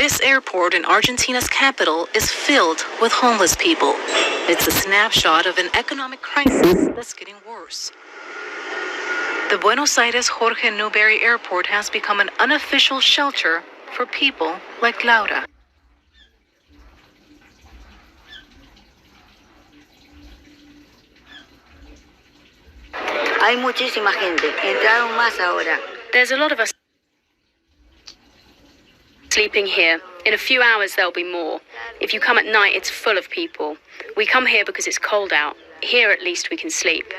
This airport in Argentina's capital is filled with homeless people. It's a snapshot of an economic crisis that's getting worse. The Buenos Aires Jorge Newbery Airport has become an unofficial shelter for people like Laura. Hay muchísima gente. Entraron más ahora. There's a lot of us sleeping here. In a few hours there'll be more. If you come at night, it's full of people. We come here because it's cold out. Here at least we can sleep.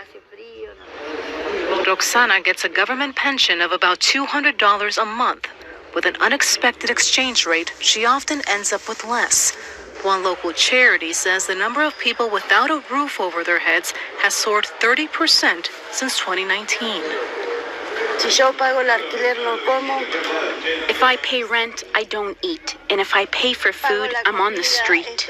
Roxana gets a government pension of about $200 a month. With an unexpected exchange rate, she often ends up with less. One local charity says the number of people without a roof over their heads has soared 30% since 2019. Si yo pago el alquiler no como. If I pay rent, I don't eat. And if I pay for food, I'm on the street.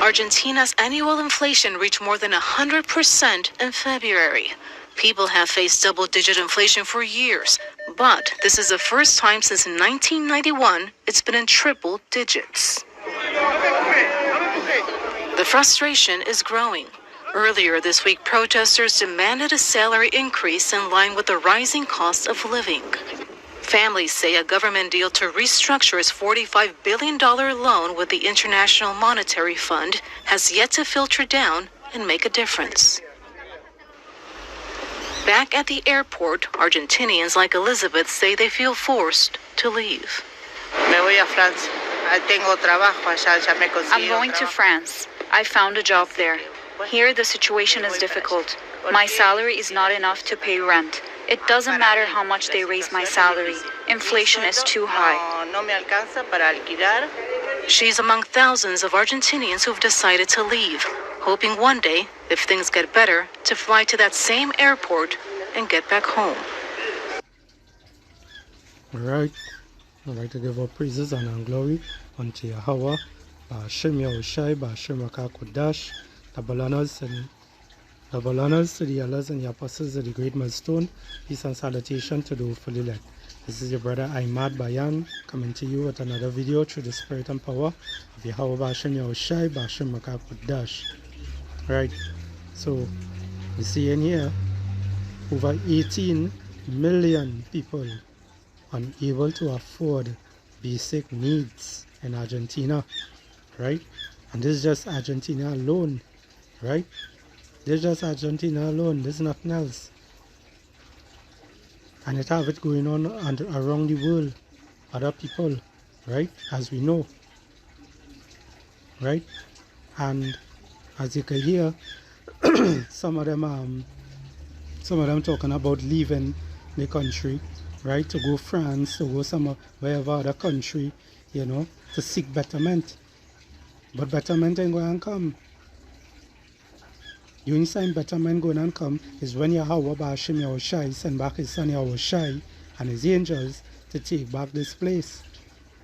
Argentina's annual inflation reached more than 100% in February. People have faced double-digit inflation for years, but this is the first time since 1991 it's been in triple digits. The frustration is growing. Earlier this week, protesters demanded a salary increase in line with the rising cost of living. Families say a government deal to restructure its $45 billion loan with the International Monetary Fund has yet to filter down and make a difference. Back at the airport, Argentinians like Elizabeth say they feel forced to leave. Me voy a Francia. Tengo trabajo allá, ya me consigo. I'm going to France. I found a job there. Here the situation is difficult. My salary is not enough to pay rent. It doesn't matter how much they raise my salary. Inflation is too high. No me alcanza para alquilar. She's among thousands of Argentinians who've decided to leave, hoping one day, if things get better, to fly to that same airport and get back home. All right. I'd like to give our praises and glory unto Yahweh, Ba'ashem Yahushai, Ba'ashem HaKadosh, the Balanas to the elders and the apostles of the great milestone. Peace and salutation to the fully elect. This is your brother Ahmad Bayan coming to you with another video through the spirit and power of Yahweh Ba'ashem Yahushai, Ba'ashem HaKadosh. Right. So you see in here over 18 million people unable to afford basic needs in Argentina, right? And this is just Argentina alone, right? This is just Argentina alone. There's nothing else. And it have it going on around the world. Other people, right? As we know, right? And as you can hear, some of them talking about leaving the country, right? To go France, to go some wherever other country, you know, to seek betterment. But betterment ain't going to come. The only time betterment going to come is when Yahweh Ba'ashem Yahushai send back his son Yahushai and his angels to take back this place,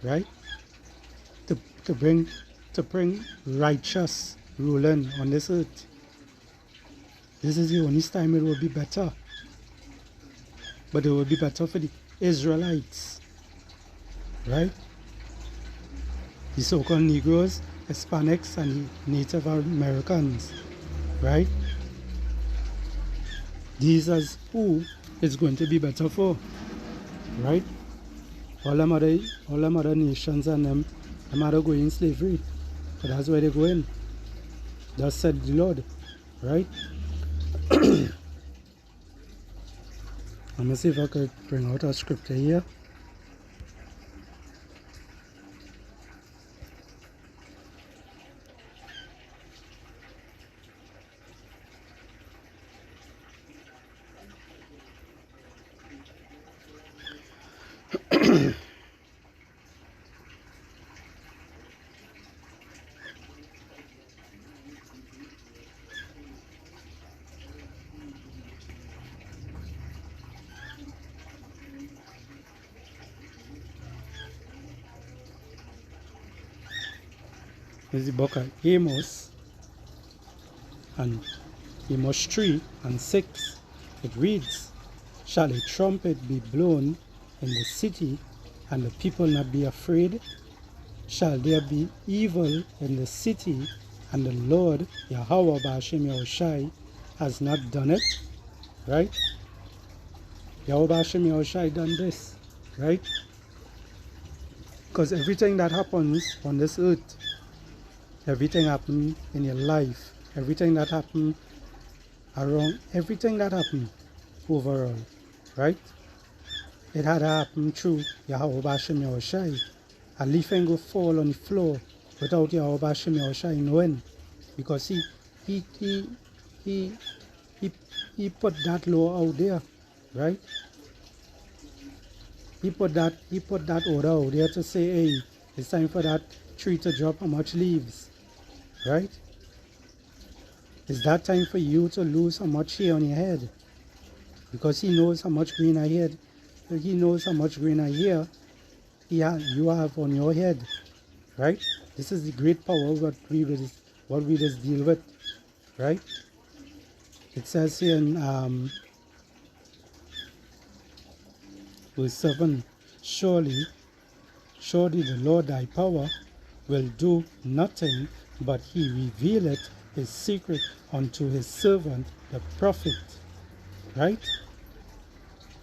right? To bring righteous ruling on this earth. This is the only time it will be better. But it will be better for the Israelites, right? The so-called Negroes, Hispanics, and Native Americans, right? These are who it's going to be better for, right? All them other nations and them are going in slavery, but that's where they're going. Thus said the Lord, right? Let me see if I could bring out a scripture here. This is the book of Amos, and Amos 3 and 6. It reads, "Shall a trumpet be blown in the city, and the people not be afraid? Shall there be evil in the city, and the Lord Yahweh Ba'ashem Yahushai has not done it? Right? Yahweh Ba'ashem Yahushai done this, right? Because everything that happens on this earth, everything happens in your life, everything that happens around, everything that happens overall, right? It had happened through Yahweh Ba'ashem Yahushai. A leaf ain't go fall on the floor without Yahweh Ba'ashem Yahushai knowing, because he put that law out there, right? He put that order out there to say, hey, it's time for that tree to drop how much leaves, right? It's that time for you to lose how much hair on your head, because he knows how much green hair, he knows how much green hair you have on your head, right? This is the great power what we just deal with, right? It says here in verse 7, surely the Lord thy power will do nothing, but he revealeth his secret unto his servant the prophet, right?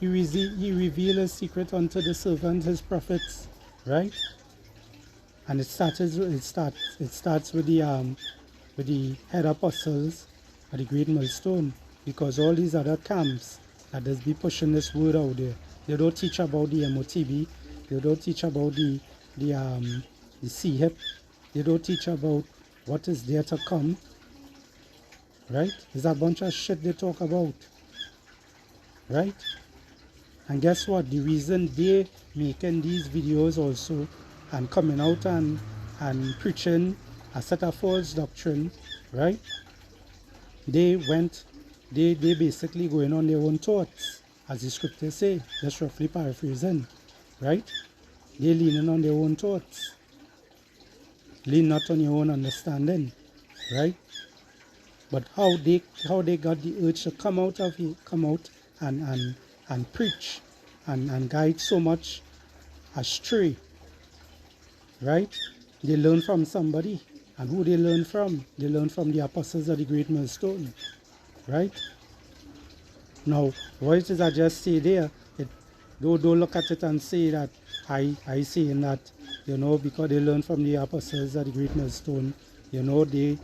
He revealed his secret unto the servant, his prophets, right? And it starts with the head apostles at the great millstone, because all these other camps that just be pushing this word out there, they don't teach about the MOTB, they don't teach about the CHIP, they don't teach about what is there to come, right? There's a bunch of shit they talk about, right? And guess what? The reason they making these videos also and coming out and preaching a set of false doctrine, right? They basically going on their own thoughts, as the scriptures say, just roughly paraphrasing, right? They leaning on their own thoughts. Lean not on your own understanding, right? But how they got the urge to come out and preach and guide so much astray, right? They learn from somebody. And who they learn from? They learn from the apostles of the great millstone, right? Now, what it is I just say there, don't look at it and say that I saying that, because they learn from the apostles of the great millstone, they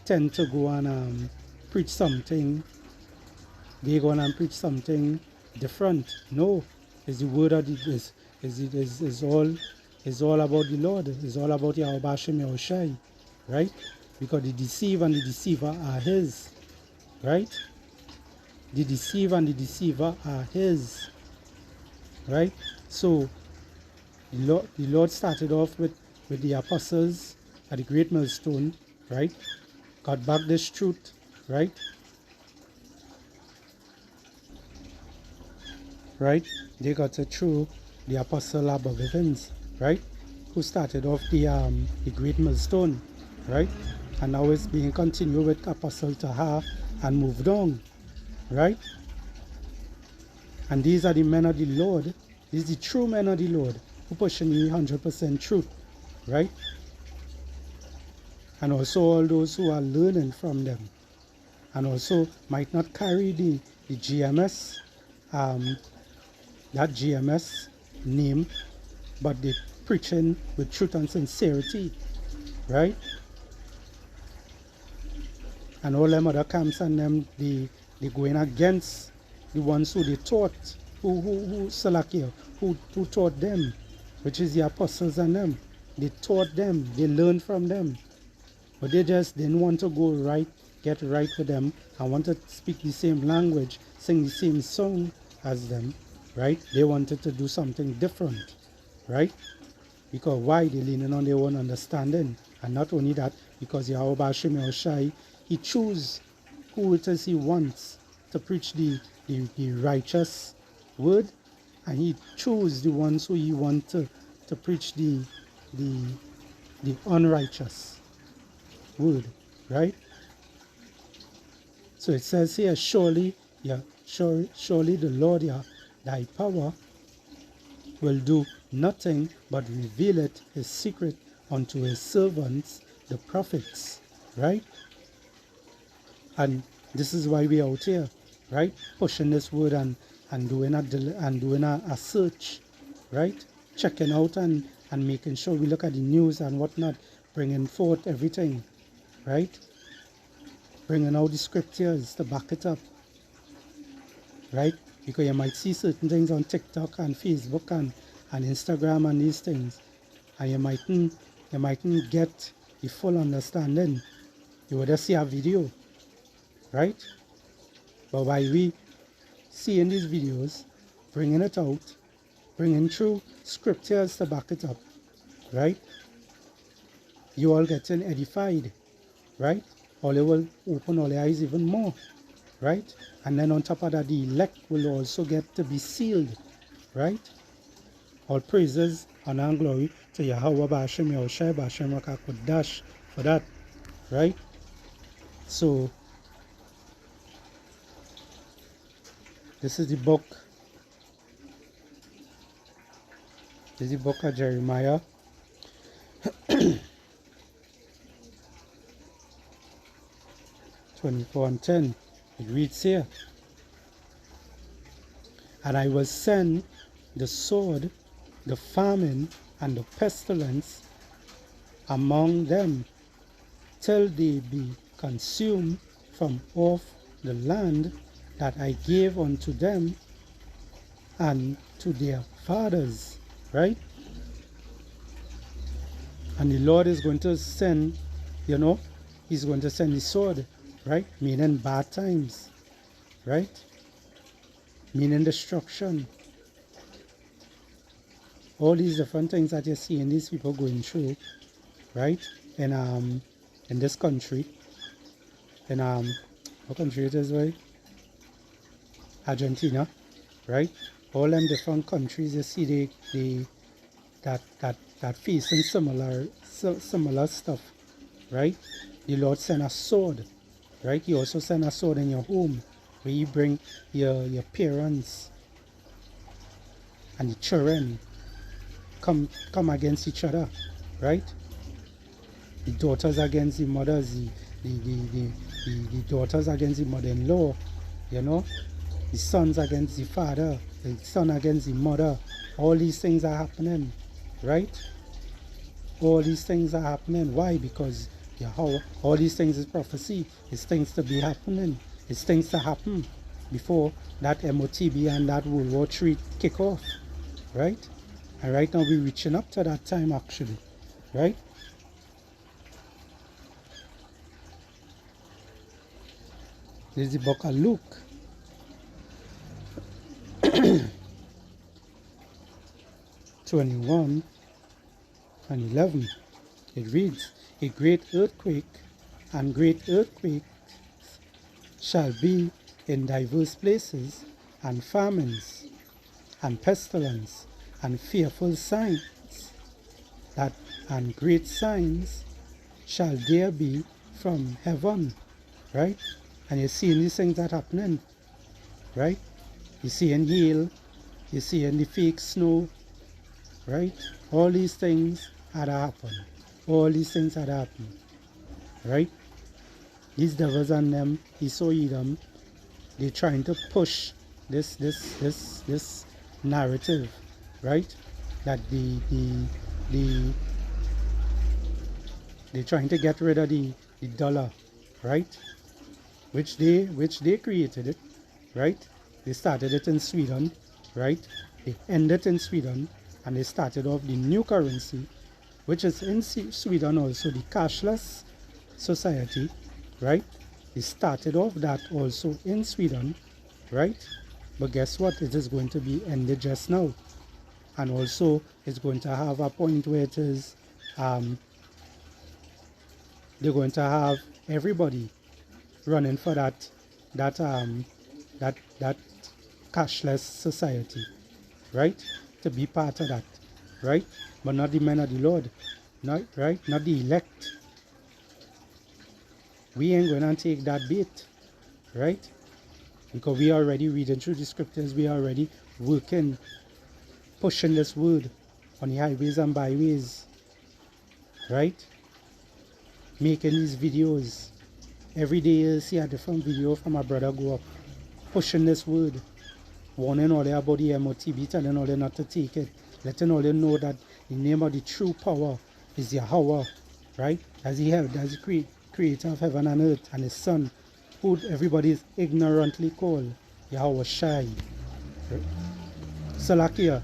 tend to go and preach something. They go on and preach something different. No, it's the word of is all about the Lord. It's all about Yahweh Ba'ashem Yahushai, right? Because the deceiver and the deceiver are his, right? The deceiver and the deceiver are his, right? So the Lord started off with the apostles at the great millstone, right? Got back this truth, right? Right? They got it through the apostle above Evans, right? Who started off the great millstone, right? And now it's being continued with Apostle Taha and moved on, right? And these are the men of the Lord. These are the true men of the Lord who pushing the 100% truth, right? And also all those who are learning from them, and also might not carry the GMS, that GMS name, but they preaching with truth and sincerity, right? And all them other camps and them, they going against the ones who they taught, who taught them, which is the apostles and them. They taught them, they learned from them, but they just didn't want to go right, get right with them, and want to speak the same language, sing the same song as them, right? They wanted to do something different, right? Because why? They leaning on their own understanding. And not only that, because Yahweh Ba'ashem Yahushai, he choose who it is he wants to preach the righteous word, and he choose the ones who he wants to preach the unrighteous word, right? So it says here, surely the Lord thy power will do nothing but revealeth his secret unto his servants, the prophets, right? And this is why we are out here, right? Pushing this word and doing a search, right? Checking out and making sure we look at the news and whatnot, bringing forth everything, right? Bringing out the scriptures to back it up, right? Because you might see certain things on TikTok and Facebook and Instagram and these things, and you mightn't get the full understanding. You would just see a video, right? But by we seeing these videos, bringing it out, bringing through scriptures to back it up, right? You all getting edified, right? All it will open all your eyes even more, right? And then on top of that, the elect will also get to be sealed, right? All praises, honor and glory to Yahweh Ba'ashem Yahushai Ba'ashem Rakakodash for that, right? So, this is the book. This is the book of Jeremiah. 24:10. It reads here, and I will send the sword, the famine, and the pestilence among them, till they be consumed from off the land that I gave unto them and to their fathers, right? And the Lord is going to send, He's going to send the sword, right? Meaning bad times, right? Meaning destruction. All these different things that you're seeing these people going through, right? In this country, in what country it is, right? Argentina, right? All them different countries you see that facing similar stuff, right? The Lord sent a sword, right? He also sent a sword in your home, where you bring your parents and the children come against each other, right? The daughters against the mothers, the daughters against the mother-in-law, the sons against the father, the son against the mother. All these things are happening, right? All these things are happening. Why? Because all these things is prophecy. It's things to be happening. It's things to happen before that MOTB and that World War III kick off, right? And right now we're reaching up to that time actually, right? This is the book of Luke. 21 and 11. It reads, a great earthquake and great earthquakes shall be in diverse places, and famines and pestilence and fearful signs, and great signs shall there be from heaven, right? And you're seeing these things that are happening, right? You're seeing hail, you're seeing the fake snow, right? All these things had happened. All these things had happened, right? These devils and them, Esau Edom, they're trying to push this narrative, right? That they're trying to get rid of the dollar, right? Which they created it, right? They started it in Sweden, right? They ended in Sweden, and they started off the new currency, which is in Sweden also, the cashless society, right? They started off that also in Sweden, right? But guess what? It is going to be ended just now. And also it's going to have a point where it is they're going to have everybody running for that cashless society, right? To be part of that, right? But not the men of the Lord, not the elect. We ain't going to take that bait, right? Because we are already reading through the scriptures, we are already working pushing this word on the highways and byways, right? Making these videos. Every day you see a different video from my brother go up, pushing this word, warning all them about the MOTB, telling all them not to take it, letting all them know that the name of the true power is Yahweh, right? As he helped, as the creator of heaven and earth, and his son, who everybody is ignorantly called Yahweh Shai. Salakia,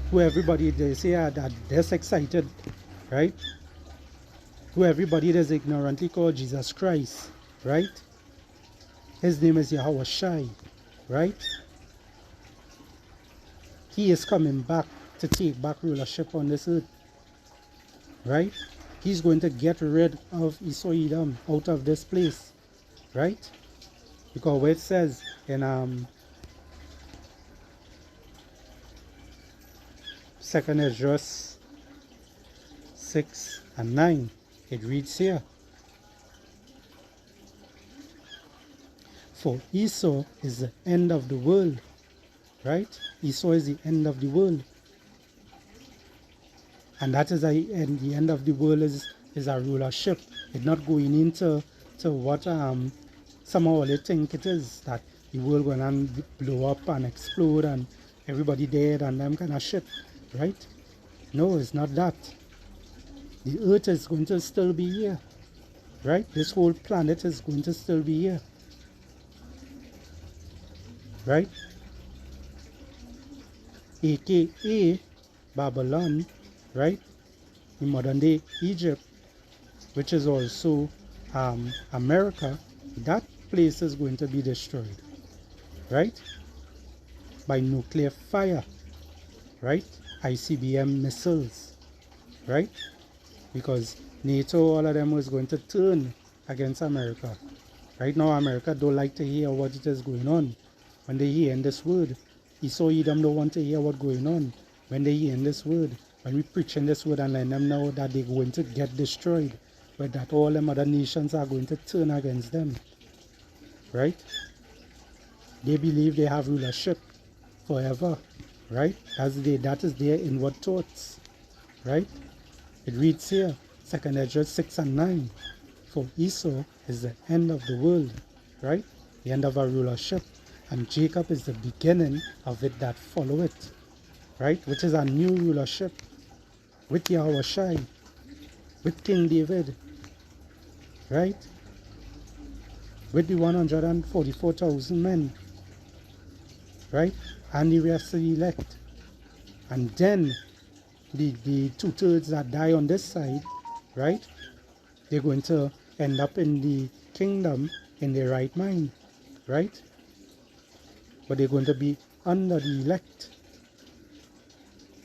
who everybody they say that they're excited, right? Who everybody is ignorantly called Jesus Christ, right? His name is Yahweh Shai, right? He is coming back to take back rulership on this earth, right? He's going to get rid of Esau Edom out of this place, right? Because what it says in 2nd Ezra 6 and 9, it reads here, for Esau is the end of the world, right? Esau is the end of the world. And that is the end of the world is a rulership. It's not going into what somehow they think it is, that the world going to blow up and explode and everybody dead and them kind of shit, right? No, it's not that. The earth is going to still be here, right? This whole planet is going to still be here, right? AKA Babylon, right? In modern day Egypt, which is also America, that place is going to be destroyed, right? By nuclear fire, right? ICBM missiles, right? Because NATO, all of them was going to turn against America. Right now, America don't like to hear what it is going on. When they hear in this word, Esau Edom don't want to hear what's going on. When they hear in this word, when we preach in this word and let them know that they're going to get destroyed, but that all them other nations are going to turn against them, right? They believe they have rulership forever, right? That is their inward thoughts, right? It reads here, 2nd Ezra 6 and 9, for Esau is the end of the world, right? The end of our rulership. And Jacob is the beginning of it that follow it, right? Which is a new rulership with Yahweh Shai, with King David, right? With the 144,000 men, right? And the rest of the elect. And then the 2/3 that die on this side, right? They're going to end up in the kingdom in their right mind, right? But they're going to be under the elect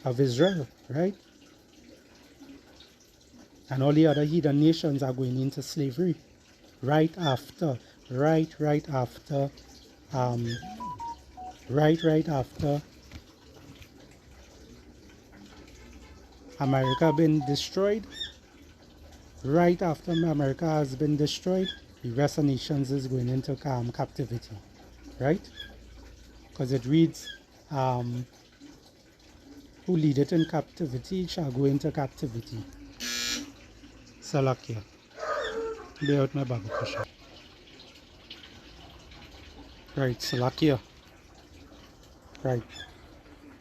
of Israel, right? And all the other heathen nations are going into slavery right after America been destroyed. Right after America has been destroyed, the rest of nations is going into captivity, right? Because it reads, who lead it in captivity shall go into captivity. Salakia. Bear out my Bible question. Right, Salakia. Right.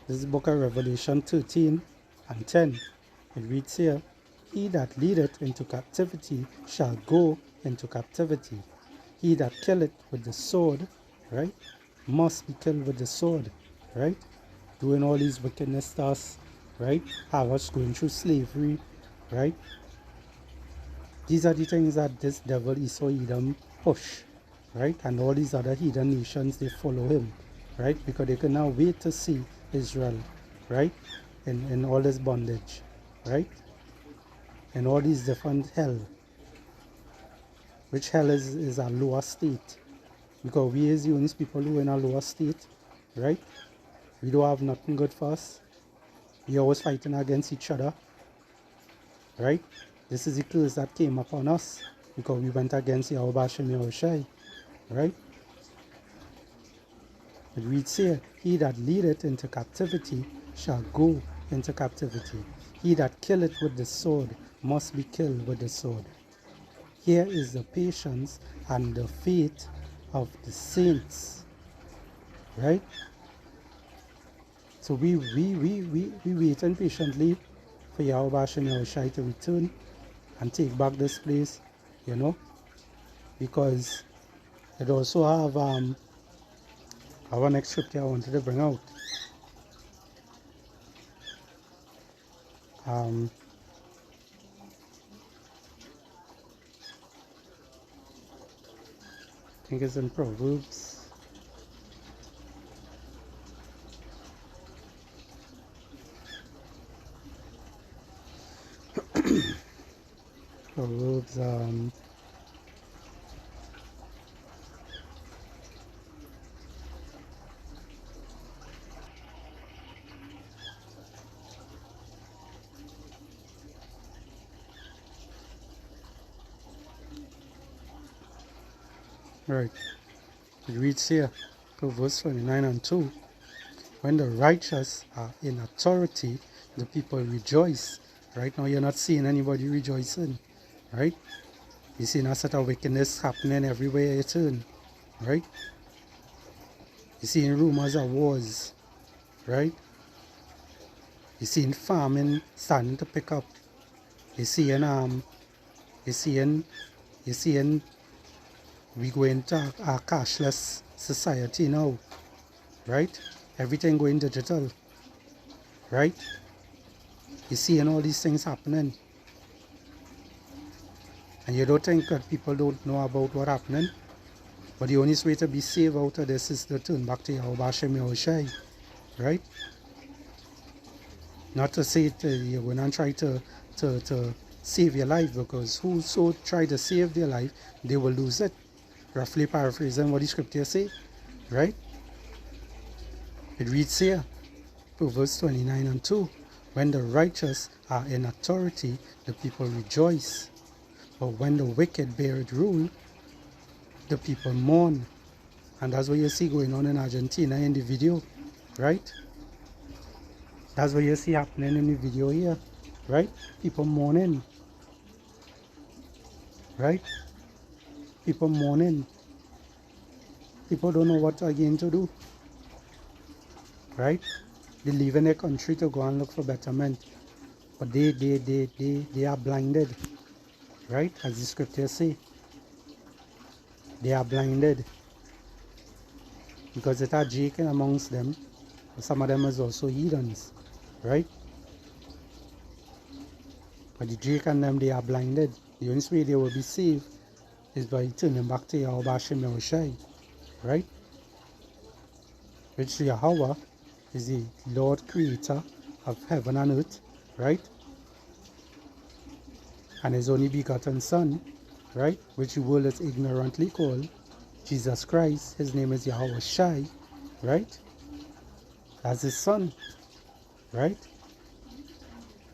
This is the book of Revelation 13 and 10. It reads here, he that leadeth into captivity shall go into captivity. He that killeth with the sword, right, must be killed with the sword, right? Doing all these wickedness to us, right? Have us going through slavery, right? These are the things that this devil Esau Edom push, right? And all these other heathen nations, they follow him, right? Because they can now wait to see Israel, right? In all this bondage, right? In all these different hell. Which hell is a lower state. Because we as the only people who are in a lower state, right? We don't have nothing good for us. We always fighting against each other, right? This is the curse that came upon us because we went against Yahweh Bashem Yahushai, right? It reads here, he that leadeth into captivity shall go into captivity. He that killeth with the sword must be killed with the sword. Here is the patience and the faith of the saints. Right? So we waiting patiently for Yahweh Hashem Yahushai to return and take back this place, you know, because it also have our next scripture I wanted to bring out. I think it's in Proverbs. Proverbs right. It reads here, Proverbs 29:2. When the righteous are in authority, the people rejoice. Right now, you're not seeing anybody rejoicing. Right? You're seeing a set of wickedness happening everywhere you turn. Right? You're seeing rumors of wars. Right? You're seeing farming starting to pick up. You're seeing we go into a cashless society now. Right? Everything going digital. Right? You're seeing all these things happening. And you don't think that people don't know about what's happening? But the only way to be saved out of this is to turn back to Yahweh Hashem Yahushai. Right? Not to say you're going to try to save your life, because whoso try to save their life, they will lose it. Roughly paraphrasing what the scripture say. Right? It reads here, Proverbs 29:2. When the righteous are in authority, the people rejoice. But when the wicked bear it rule, the people mourn. And that's what you see going on in Argentina in the video, right? That's what you see happening in the video here, right? People mourning, right? People mourning. People don't know what again to do, right? They leave in their country to go and look for betterment, but they are blinded, right? As the scriptures say, they are blinded, because it are Jake amongst them. Some of them is also heathens, right? But the Jake and them, they are blinded. The only way they will be saved is by turning back to Yahweh Hashem Yahushai, right? Which Yahweh is the Lord Creator of heaven and earth, right? And his only begotten Son, right? Which the world is ignorantly called Jesus Christ. His name is Yahweh Shai, right? That's his Son, right?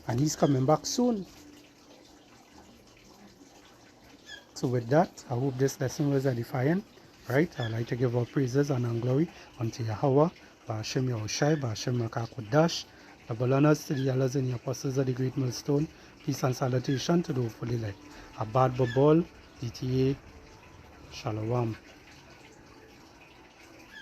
And he's coming back soon. So with that, I hope this lesson was edifying, right? I'd like to give all praises and glory unto Yahweh, Ba'ashem Yahushai, Ba'ashem Makakodash, double honors to the elders and the apostles of the great millstone, peace and salutation to those for the light. Abad Babal, DTA, Shalom.